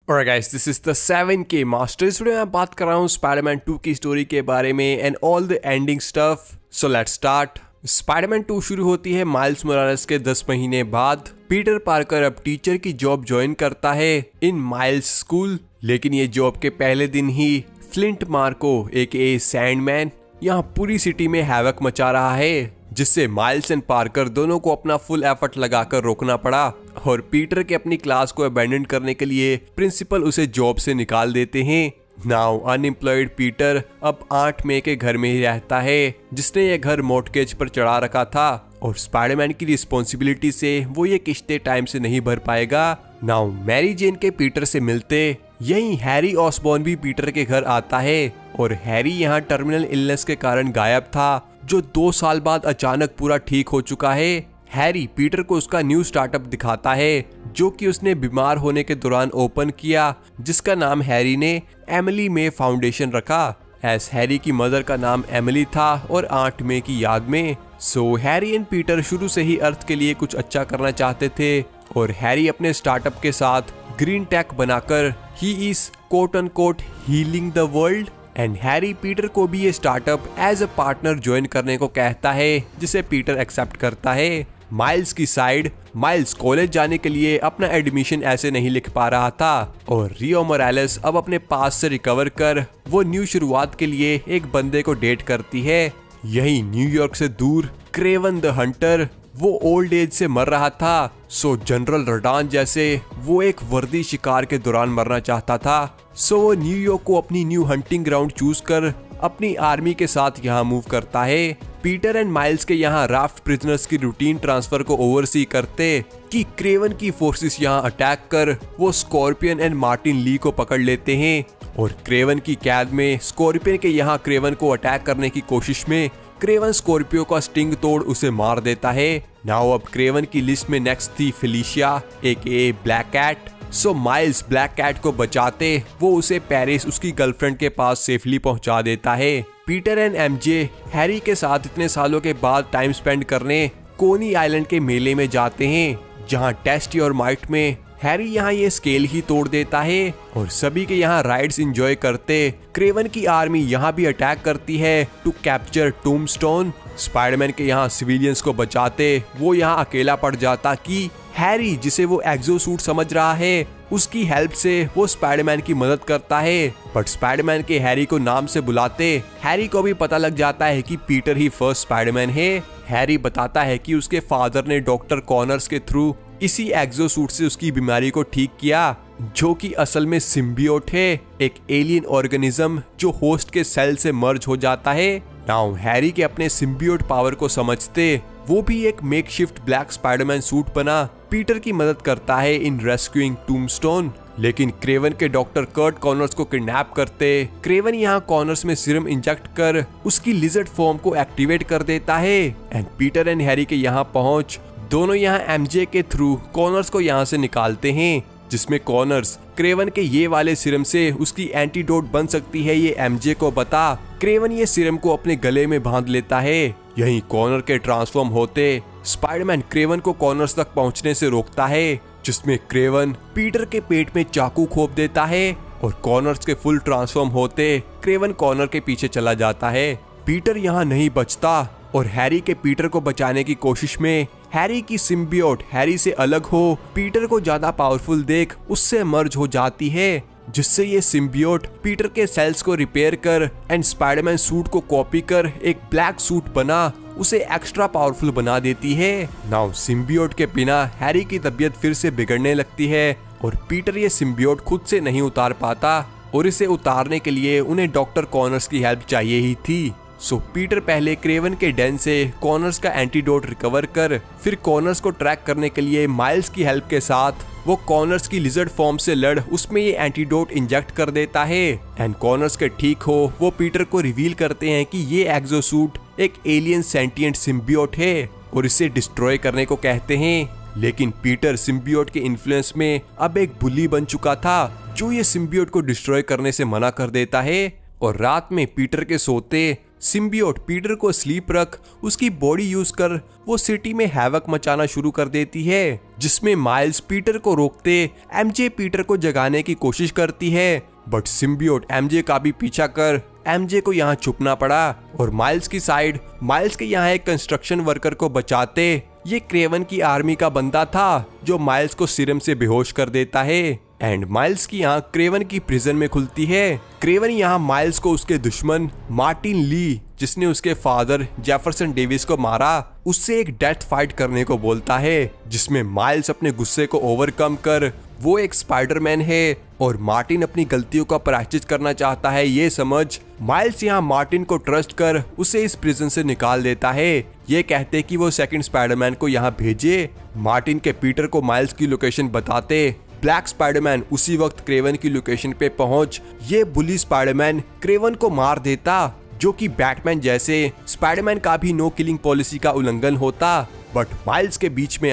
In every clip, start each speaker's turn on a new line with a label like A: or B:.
A: Alright guys, this is the 7K Master। इस video में मैं बात कर रहा हूँ स्पाइडरमैन 2 की स्टोरी के बारे में and all the ending stuff. So let's start. Spiderman 2 शुरू होती है माइल्स मोरालेस के 10 महीने बाद। पीटर पार्कर अब टीचर की जॉब ज्वाइन करता है इन माइल्स स्कूल, लेकिन ये जॉब के पहले दिन ही फ्लिंट मार्को AKA सैंडमैन यहाँ पूरी सिटी में हैवक मचा रहा है, जिससे माइल्स एंड पार्कर दोनों को अपना फुल एफर्ट लगाकर रोकना पड़ा। और पीटर के अपनी क्लास को अबैंडन करने के लिए प्रिंसिपल उसे जॉब से निकाल देते हैं। नाउ अनएम्प्लॉयड पीटर अब 8 मई के घर में ही रहता है, जिसने ये घर मॉर्टगेज पर चढ़ा रखा था और स्पाइडरमैन की रिस्पॉन्सिबिलिटी से वो ये किस्तें टाइम से नहीं भर पाएगा। नाउ मैरी जेन के पीटर से मिलते यही हैरी ऑसबॉर्न भी पीटर के घर आता है और हैरी यहाँ टर्मिनल इलनेस के कारण गायब था, जो 2 साल बाद अचानक पूरा ठीक हो चुका है। हैरी पीटर को उसका न्यू स्टार्टअप दिखाता है जो कि उसने बीमार होने के दौरान ओपन किया, जिसका नाम हैरी ने एमिली मे फाउंडेशन रखा। एस हैरी की मदर का नाम एमिली था और 8 मई की याद में। सो हैरी एंड पीटर शुरू से ही अर्थ के लिए कुछ अच्छा करना चाहते थे और हैरी अपने स्टार्टअप के साथ ग्रीन टेक बनाकर ही is quote end quote healing the world. And Harry Peter को भी ये startup as a partner join करने को कहता है, जिसे पीटर एक्सेप्ट करता है। माइल्स की साइड, माइल्स कॉलेज जाने के लिए अपना एडमिशन ऐसे नहीं लिख पा रहा था और रियो मोरालेस अब अपने पास से रिकवर कर वो न्यू शुरुआत के लिए एक बंदे को डेट करती है। यही न्यूयॉर्क से दूर क्रेवन द हंटर वो ओल्ड एज से मर रहा था, सो जनरल रडान जैसे वो एक वर्दी शिकार के दौरान मरना चाहता था। सो वो न्यूयॉर्क को अपनी न्यू हंटिंग ग्राउंड चूज कर अपनी आर्मी के साथ यहाँ मूव करता है। पीटर एंड माइल्स के यहाँ राफ्ट प्रिजनर्स की रूटीन ट्रांसफर को ओवरसी करते कि क्रेवन की फोर्सेस यहाँ अटैक कर वो स्कॉर्पियन एंड मार्टिन ली को पकड़ लेते हैं और क्रेवन की कैद में स्कॉर्पियन के यहाँ क्रेवन को अटैक करने की कोशिश में क्रेवन स्कॉर्पियो का स्टिंग तोड़ उसे मार देता है। नाउ अब क्रेवन की लिस्ट में नेक्स्ट थी फेलिशिया AKA ब्लैक कैट। सो माइल्स ब्लैक कैट को बचाते वो उसे पेरिस उसकी गर्लफ्रेंड के पास सेफली पहुंचा देता है। पीटर एंड MJ हैरी के साथ इतने सालों के बाद टाइम स्पेंड करने कोनी आइलैंड के मेले में जाते हैं, जहां टेस्टी और माइट में हैरी यहाँ ये स्केल ही तोड़ देता है और सभी के यहाँ राइड्स एंजॉय करते क्रेवन की आर्मी यहाँ भी अटैक करती है टू कैप्चर टूम्बस्टोन। स्पाइडरमैन के यहाँ सिविलियंस को बचाते वो यहाँ अकेला पड़ जाता कि हैरी, जिसे वो एक्सोसूट समझ रहा है, उसकी हेल्प से वो स्पाइडरमैन की मदद करता है। बट स्पाइडरमैन के हैरी को नाम से बुलाते हैरी को भी पता लग जाता है कि पीटर ही फर्स्ट स्पाइडरमैन है। हैरी बताता है कि उसके फादर ने डॉक्टर कॉनर्स के थ्रू इसी एक्सोसूट से उसकी बीमारी को ठीक किया, जो कि असल में सिम्बियोट है, एक एलियन ऑर्गेनिज्म जो होस्ट के सेल से मर्ज हो जाता है। नाउ हैरी के अपने सिम्बियोट पावर को समझते वो भी एक मेकशिफ्ट ब्लैक स्पाइडरमैन सूट बना पीटर की मदद करता है इन रेस्क्यूइंग टूम्बस्टोन। लेकिन क्रेवन के डॉक्टर कर्ट कॉनर्स को किडनैप करते क्रेवन यहाँ कॉनर्स में सीरम इंजेक्ट कर उसकी लिजर्ड फॉर्म को एक्टिवेट कर देता है। एंड पीटर एंड हैरी के यहाँ पहुंच दोनों यहाँ MJ के थ्रू कॉनर्स को यहाँ से निकालते हैं, जिसमें कॉनर्स क्रेवन के ये वाले सीरम से उसकी एंटीडोट बन सकती है ये MJ को बता। क्रेवन ये सीरम को अपने गले में बांध लेता है। यहीं कॉनर के ट्रांसफॉर्म होते स्पाइडरमैन क्रेवन को कॉनर्स तक पहुंचने से रोकता है, जिसमें क्रेवन पीटर के पेट में चाकू खोप देता है और कॉनर्स के फुल ट्रांसफॉर्म होते क्रेवन कॉनर के पीछे चला जाता है। पीटर यहाँ नहीं बचता और हैरी के पीटर को बचाने की कोशिश में हैरी की सिम्बियोट हैरी से अलग हो पीटर को ज्यादा पावरफुल देख उससे मर्ज हो जाती है, जिससे ये सिम्बियोट पीटर के सेल्स को रिपेयर कर एंड स्पाइडरमैन सूट को कॉपी कर एक ब्लैक सूट बना उसे एक्स्ट्रा पावरफुल बना देती है। नाउ सिम्बियोट के बिना हैरी की तबीयत फिर से बिगड़ने लगती है और पीटर ये सिम्बियोट खुद से नहीं उतार पाता और इसे उतारने के लिए उन्हें डॉक्टर कॉनर्स की हेल्प चाहिए ही थी। सो पीटर पहले क्रेवन के डेन से कॉनर्स का एंटीडोट रिकवर कर फिर कॉनर्स को ट्रैक करने के लिए माइल्स की हेल्प के साथ वो कॉनर्स की लिजर्ड फॉर्म से लड़ उसमें ये एंटीडोट इंजेक्ट कर देता है। एंड कॉनर्स के ठीक हो वो पीटर को रिवील करते हैं कि ये एक्सोसूट एक एलियन सेंटिएंट सिम्बियोट है और इसे डिस्ट्रॉय करने को कहते हैं। लेकिन पीटर सिम्बियोट के इन्फ्लुएंस में अब एक बुली बन चुका था, जो ये सिम्बियोट को डिस्ट्रॉय करने से मना कर देता है। और रात में पीटर के सोते सिम्बियोट पीटर को स्लीप रख उसकी बॉडी यूज कर वो सिटी में हैवक मचाना शुरू कर देती है, जिसमें माइल्स पीटर को रोकते एमजे पीटर को जगाने की कोशिश करती है, बट सिम्बियोट एमजे का भी पीछा कर एमजे को यहाँ छुपना पड़ा। और माइल्स की साइड माइल्स के यहाँ एक कंस्ट्रक्शन वर्कर को बचाते ये क्रेवन की आर्मी का बंदा था जो माइल्स को सीरम से बेहोश कर देता है। एंड माइल्स की यहाँ क्रेवन की प्रिजन में खुलती है। क्रेवन यहाँ माइल्स को उसके दुश्मन मार्टिन ली, जिसने उसके फादर जेफरसन डेविस को मारा, उससे एक डेथ फाइट करने को बोलता है, जिसमें माइल्स अपने गुस्से को ओवरकम कर वो एक स्पाइडरमैन है और मार्टिन अपनी गलतियों का प्रायश्चित करना चाहता है ये समझ माइल्स यहाँ मार्टिन को ट्रस्ट कर उसे इस प्रिजन से निकाल देता है, ये कहते कि वो सेकंड स्पाइडरमैन को यहाँ भेजे। मार्टिन के पीटर को माइल्स की लोकेशन बताते ब्लैक स्पाइडरमैन उसी वक्त क्रेवन की लोकेशन पे पहुंच ये बुली स्पाइडरमैन क्रेवन को मार देता, जो कि बैटमैन जैसे स्पाइडरमैन का भी नो किलिंग पॉलिसी का उल्लंघन होता। बट माइल्स के बीच में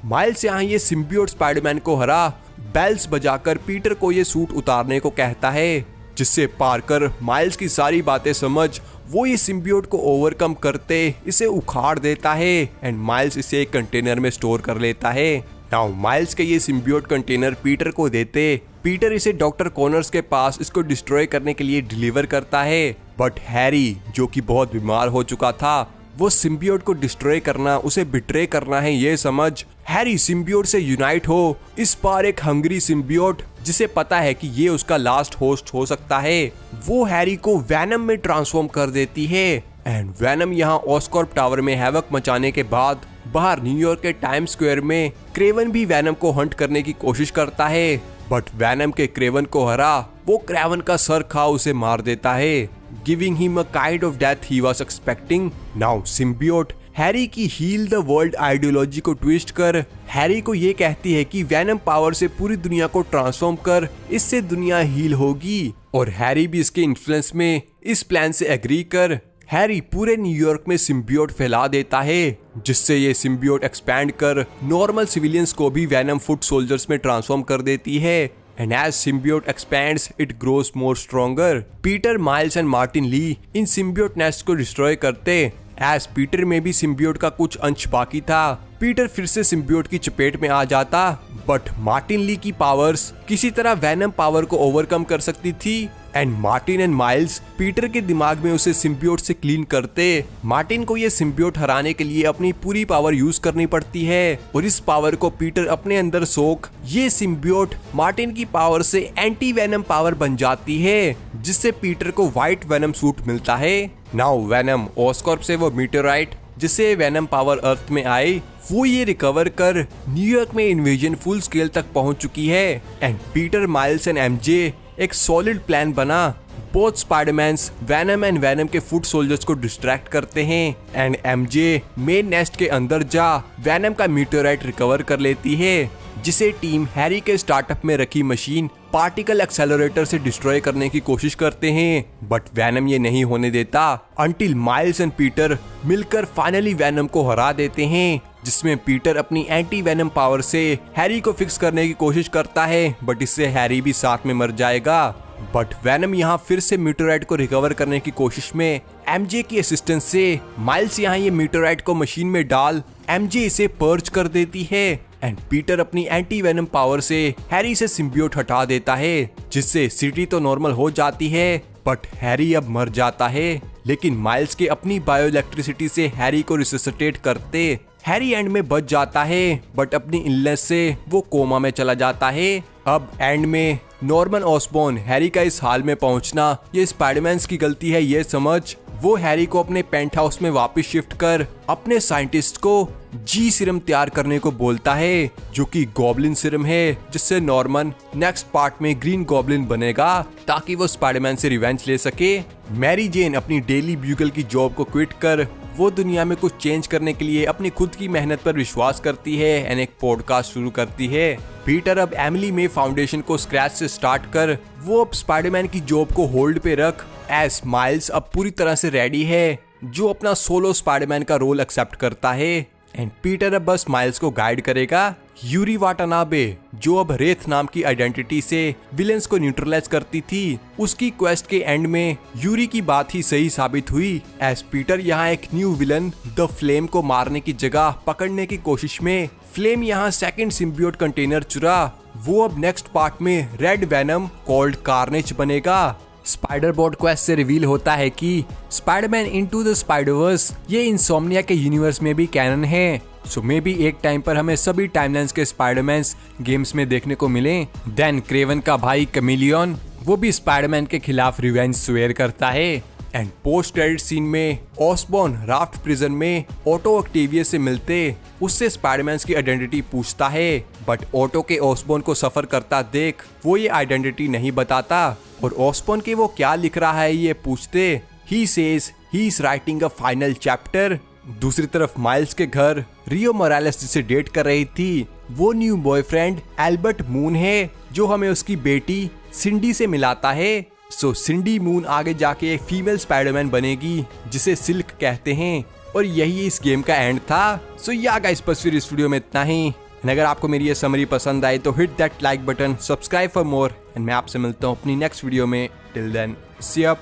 A: माइल्स यहाँ ये सिम्बियोट स्पाइडरमैन को हरा बेल्स बजाकर पीटर को ये सूट उतारने को कहता है, जिससे पार्कर माइल्स की सारी बातें समझ वो ये सिम्बियोट को ओवरकम करते इसे उखाड़ देता है एंड माइल्स इसे एक कंटेनर में स्टोर कर लेता है। नाउ माइल्स के ये सिम्बियोट कंटेनर पीटर को देते पीटर इसे डॉक्टर कॉनर्स के पास इसको डिस्ट्रॉय करने के लिए डिलीवर करता है, बट हैरी जो कि बहुत बीमार हो चुका था वो सिम्बियोट को डिस्ट्रॉय करना उसे बिट्रे करना है ये समझ हैरी सिम्बियोट से यूनाइट हो इस बार एक हंग्री सिम्बियोट जिसे पता है कि ये उसका लास्ट होस्ट हो सकता है, वो हैरी को वैनम में ट्रांसफॉर्म कर देती है। एंड वैनम यहाँ ऑस्कॉर्प टावर में हैवक मचाने के बाद बाहर न्यूयॉर्क के टाइम स्क्वायर में क्रेवन भी वैनम को हंट करने की कोशिश करता है, बट वैनम के क्रेवन को हरा वो क्रेवन का सर खा उसे मार देता है, giving him a kind of death he was expecting. Now symbiote Harry की हील द वर्ल्ड आइडियोलॉजी को ट्विस्ट कर हैरी को ये कहती है कि वैनम पावर से पूरी दुनिया को ट्रांसफॉर्म कर इससे दुनिया हील होगी, और हैरी भी इसके इन्फ्लुएंस में इस प्लान से एग्री कर हैरी पूरे न्यूयॉर्क में सिम्बियोट फैला देता है, जिससे ये सिम्बियोट एक्सपैंड कर नॉर्मल सिविलियंस को भी वैनम फुट सोल्जर्स में ट्रांसफॉर्म कर देती है। And as symbiote expands it grows more stronger. Peter Miles and Martin Li in symbiote nest को डिस्ट्रॉय करते एज पीटर में भी सिम्बियोट का कुछ अंश बाकी था। पीटर फिर से सिम्बियोट की चपेट में आ जाता, बट मार्टिन ली की पावर्स किसी तरह वैनम पावर को ओवरकम कर सकती थी and Martin and miles Peter के दिमाग में उसे सिम्बियोट से क्लीन करते। मार्टिन को ये सिम्बियोट हराने के लिए अपनी पूरी पावर यूज करनी पड़ती है और इस पावर को पीटर अपने अंदर सोख ये सिम्बियोट मार्टिन की पावर से एंटी वैनम पावर बन जाती है, जिससे पीटर को व्हाइट वैनम सूट मिलता है। नाउ वैनम ऑस्कॉर्प से वो मीटेराइट जिससे वैनम पावर अर्थ में आई वो ये रिकवर कर न्यूयॉर्क में इन्वेजन फुल स्केल तक पहुंच चुकी है and Peter Miles and MJ एक सॉलिड प्लान बना। Both Spider-Man's Venom and Venom के फुट सोल्जर्स को डिस्ट्रैक्ट करते हैं एंड एमजे मेन नेस्ट के अंदर जा वैनम का मीटेराइट रिकवर कर लेती है, जिसे टीम हैरी के स्टार्टअप में रखी मशीन पार्टिकल एक्सेलरेटर से डिस्ट्रॉय करने की कोशिश करते हैं, बट वैनम ये नहीं होने देता अंटिल माइल्स एंड पीटर मिलकर फाइनली वैनम को हरा देते हैं, जिसमें पीटर अपनी एंटी वैनम पावर से हैरी को फिक्स करने की कोशिश करता है, बट इससे हैरी भी साथ में मर जाएगा। बट वैनम यहाँ फिर से मीटेराइट को रिकवर करने की कोशिश में एमजे की असिस्टेंस से माइल्स यहाँ ये मीटेराइट को मशीन में डाल एमजे इसे पर्च कर देती है एंड पीटर अपनी एंटी वैनम पावर से हैरी से सिम्बियोट हटा देता है, जिससे सिटी तो नॉर्मल हो जाती है बट हैरी अब मर जाता है। लेकिन माइल्स के अपनी बायो इलेक्ट्रिसिटी से हैरी को रिससिटेट करते हैरी एंड में बच जाता है, बट अपनी इलनेस से वो कोमा में चला जाता है। अब एंड में नॉर्मन ऑसबॉर्न हैरी का इस हाल में पहुंचना ये स्पाइडरमैन्स की गलती है ये समझ वो हैरी को अपने पेंट हाउस में वापस शिफ्ट कर अपने साइंटिस्ट को जी सीरम तैयार करने को बोलता है, जो कि गॉब्लिन सीरम है, जिससे नॉर्मन नेक्स्ट पार्ट में ग्रीन गॉब्लिन बनेगा ताकि वो स्पाइडरमैन से रिवेंज ले सके। मैरी जेन अपनी डेली ब्यूगल की जॉब को क्विट कर वो दुनिया में कुछ चेंज करने के लिए अपनी खुद की मेहनत पर विश्वास करती है एंड एक पॉडकास्ट शुरू करती है। पीटर अब एमिली में फाउंडेशन को स्क्रैच से स्टार्ट कर वो अब स्पाइडरमैन की जॉब को होल्ड पे रख एज माइल्स अब पूरी तरह से रेडी है जो अपना सोलो स्पाइडरमैन का रोल एक्सेप्ट करता है एंड पीटर अब बस माइल्स को गाइड करेगा। यूरी वाटानाबे, जो अब रेथ नाम की आइडेंटिटी से विलेंस को न्यूट्रलाइज करती थी, उसकी क्वेस्ट के एंड में यूरी की बात ही सही साबित हुई। एज पीटर यहाँ एक न्यू विलन द फ्लेम को मारने की जगह पकड़ने की कोशिश में फ्लेम यहाँ सेकंड सिम्बियोट कंटेनर चुरा। वो अब नेक्स्ट पार्ट में रेड वेनम कॉल्ड कार्नेज बनेगा। स्पाइडर बोट क्वेस्ट से रिवील होता है कि स्पाइडरमैन इनटू द स्पाइडरवर्स ये इंसोम्निया के यूनिवर्स में भी कैनन है। सो मे बी एक टाइम पर हमें सभी टाइमलाइंस के स्पाइडरमैन्स गेम्स में देखने को मिले। देन क्रेवन का भाई कैमिलियन, वो भी स्पाइडरमैन के खिलाफ रिवेंज स्वेयर करता है। एंड पोस्ट क्रेडिट सीन में ऑसबॉर्न राफ्ट प्रिजन में ऑटो ऑक्टेवियस से मिलते उससे स्पाइडरमैन की आइडेंटिटी पूछता है, बट ऑटो के ऑसबॉर्न को सफर करता देख वो ये आइडेंटिटी नहीं बताता और ऑसबॉर्न के वो क्या लिख रहा है ये पूछते he says he is writing a final chapter. दूसरी तरफ माइल्स के घर रियो मोरालेस जिसे डेट कर रही थी वो न्यू बॉयफ्रेंड एल्बर्ट मून है, जो हमें उसकी बेटी सिंडी से मिलाता है। सो सिंडी मून आगे जाके एक फीमेल स्पाइडरमैन बनेगी जिसे सिल्क कहते हैं और यही इस गेम का एंड था। सो या गाइस, बस फिर इस वीडियो में इतना ही। अगर आपको मेरी ये समरी पसंद आई तो hit that like button, subscribe for more and मैं आपसे मिलता हूँ अपनी नेक्स्ट वीडियो में। Till then see you.